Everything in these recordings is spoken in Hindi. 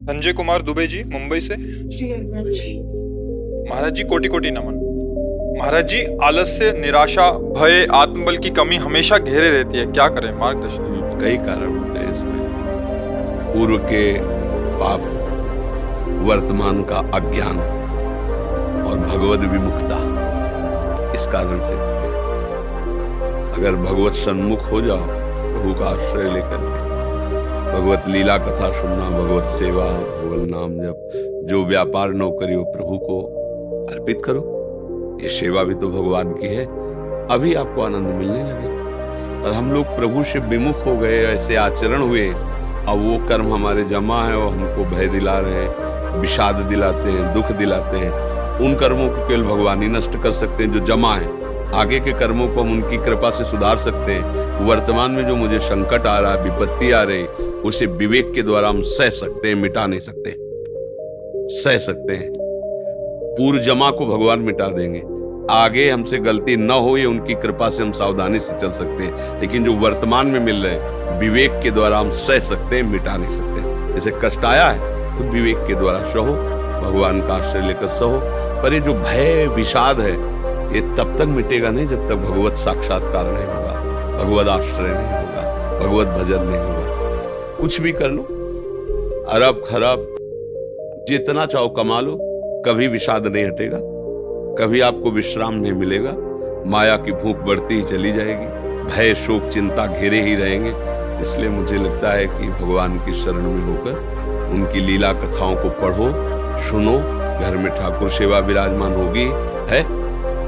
संजय कुमार दुबे जी, मुंबई से। महाराज जी कोटि कोटि नमन। महाराज जी, आलस्य, निराशा, भय, आत्मबल की कमी हमेशा घेरे रहती है, क्या करें? मार्गदर्शन। कई कारण होते हैं इसमें। पूर्व के पाप, वर्तमान का अज्ञान और भगवद विमुखता। इस कारण से अगर भगवत सन्मुख हो जाओ, प्रभु का आश्रय लेकर भगवत लीला कथा सुनना, भगवत सेवा, भगवत नाम जप, जो व्यापार नौकरी हो प्रभु को अर्पित करो। ये सेवा भी तो भगवान की है, अभी आपको आनंद मिलने लगे। और हम लोग प्रभु से विमुख हो गए, ऐसे आचरण हुए, अब वो कर्म हमारे जमा है और हमको भय दिला रहे हैं, विषाद दिलाते हैं, दुख दिलाते हैं। उन कर्मों को केवल भगवान ही नष्ट कर सकते हैं जो जमा है। आगे के कर्मों को हम उनकी कृपा से सुधार सकते हैं। वर्तमान में जो मुझे संकट आ रहा है, विपत्ति आ रही, उसे विवेक के द्वारा हम सह सकते हैं, मिटा नहीं सकते, सह सकते हैं। पूर्व जमा को भगवान मिटा देंगे। आगे हमसे गलती न हो, ये उनकी कृपा से हम सावधानी से चल सकते हैं। लेकिन जो वर्तमान में मिल रहे, विवेक के द्वारा हम सह सकते हैं, मिटा नहीं सकते। जैसे कष्ट आया है तो विवेक के द्वारा सहो, भगवान का आश्रय लेकर सहो। पर ये जो भय विषाद है, ये तब तक मिटेगा नहीं जब तक भगवत साक्षात्कार नहीं होगा, भगवत आश्रय नहीं होगा, भगवत भजन नहीं होगा। कुछ भी कर लो, अरब खरब जितना चाहो कमा लो, कभी विषाद नहीं हटेगा, कभी आपको विश्राम नहीं मिलेगा। माया की भूख बढ़ती ही चली जाएगी, भय शोक चिंता घेरे ही रहेंगे। इसलिए मुझे लगता है कि भगवान की शरण में होकर उनकी लीला कथाओं को पढ़ो, सुनो। घर में ठाकुर सेवा विराजमान होगी, है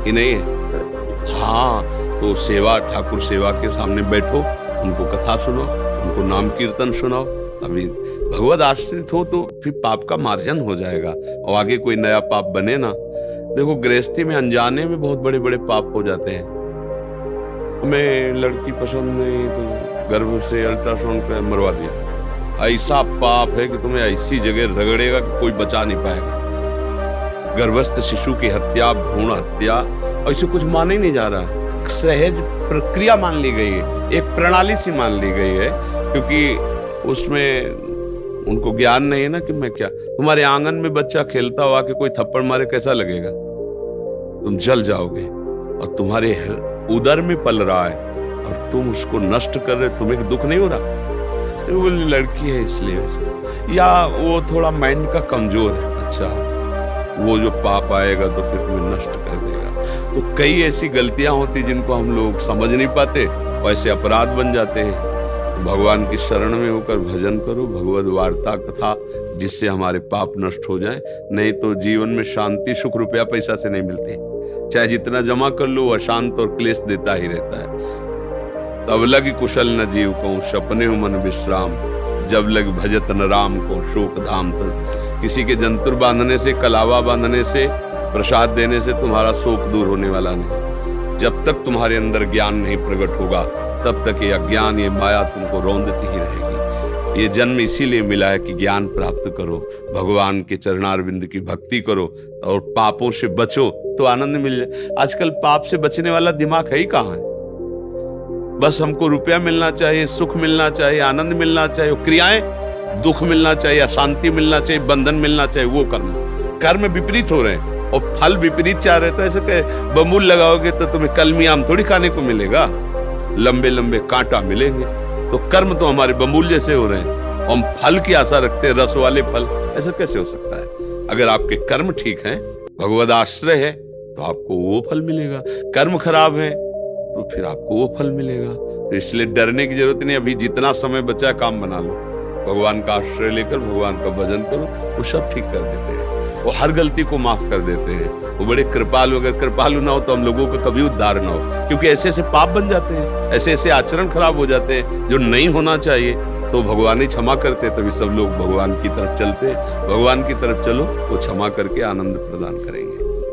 कि नहीं है? हाँ, तो सेवा, ठाकुर सेवा के सामने बैठो, उनको कथा सुनो, उनको नाम कीर्तन सुनाओ। अभी भगवत आश्रित हो तो फिर पाप का मार्जन हो जाएगा और आगे कोई नया पाप बने ना। देखो, गृहस्थी में अनजाने में बहुत बड़े बड़े पाप हो जाते हैं। हमें लड़की पसंद नहीं तो गर्भ से अल्ट्रासाउंड कर मरवा दिया। ऐसा पाप है कि तुम्हें ऐसी जगह रगड़ेगा कि कोई बचा नहीं पाएगा। गर्भस्थ शिशु की हत्या, भ्रूण हत्या, ऐसे कुछ माना ही नहीं जा रहा। सहज प्रक्रिया मान ली गई है, एक प्रणाली सी मान ली गई है, क्योंकि उसमें उनको ज्ञान नहीं है ना कि मैं क्या। तुम्हारे आंगन में बच्चा खेलता हुआ कि कोई थप्पड़ मारे कैसा लगेगा? तुम जल जाओगे। और तुम्हारे उदर में पल रहा है और तुम उसको नष्ट कर रहे, तुम्हें दुख नहीं हो रहा? वो लड़की है इसलिए, या वो थोड़ा माइंड का कमजोर है, अच्छा वो जो पाप आएगा तो फिर तुम्हें नष्ट कर देगा। तो कई ऐसी गलतियां होती जिनको हम लोग समझ नहीं पाते, वैसे अपराध बन जाते हैं। तो भगवान की शरण में होकर भजन करो, भगवद वार्ता कथा, जिससे हमारे पाप नष्ट हो जाए। नहीं तो जीवन में शांति सुख रुपया पैसा से नहीं मिलती, चाहे जितना जमा कर लो, अशांत और क्लेश देता ही रहता है। तब लग कुशल न जीव को, सपने हो मन विश्राम, जब लग भजत न राम को, शोक धाम तक। किसी के जंतुर बांधने से, कलावा बांधने से, प्रसाद देने से तुम्हारा शोक दूर होने वाला नहीं। जब तक तुम्हारे अंदर ज्ञान नहीं प्रकट होगा, तब तक ये अज्ञान, ये माया तुमको रौंदती ही रहेगी। ये जन्म इसीलिए मिला है कि ज्ञान प्राप्त करो, भगवान के चरणारविंद की भक्ति करो और पापों से बचो तो आनंद मिल जाए। आजकल पाप से बचने वाला दिमाग है ही कहाँ है? बस हमको रुपया मिलना चाहिए, सुख मिलना चाहिए, आनंद मिलना चाहिए, क्रियाएं, दुख मिलना चाहिए, अशांति मिलना चाहिए, बंधन मिलना चाहिए, वो कर्म विपरीत हो रहे हैं और फल विपरीत चाह रहे। तो ऐसे बमूल लगाओगे तो तुम्हें कलमी आम थोड़ी खाने को मिलेगा, लंबे लंबे कांटा मिलेंगे। तो कर्म तो हमारे बमूल जैसे हो रहे हैं, हम फल की आशा रखते हैं, रस वाले फल। ऐसा कैसे हो सकता है? अगर आपके कर्म ठीक हैं, भगवद आश्रय है, तो आपको वो फल मिलेगा। कर्म खराब है तो फिर आपको वो फल मिलेगा। तो इसलिए डरने की जरूरत नहीं। अभी जितना समय बचा काम बना लो, भगवान का आश्रय लेकर भगवान का भजन करो, वो सब ठीक कर देते हैं, वो हर गलती को माफ कर देते हैं। वो बड़े कृपालु। अगर कृपालु ना हो तो हम लोगों का कभी उद्धार ना हो, क्योंकि ऐसे ऐसे पाप बन जाते हैं, ऐसे ऐसे आचरण खराब हो जाते हैं जो नहीं होना चाहिए। तो भगवान ही क्षमा करते, तभी सब लोग भगवान की तरफ चलते। भगवान की तरफ चलो, वो क्षमा करके आनंद प्रदान करेंगे।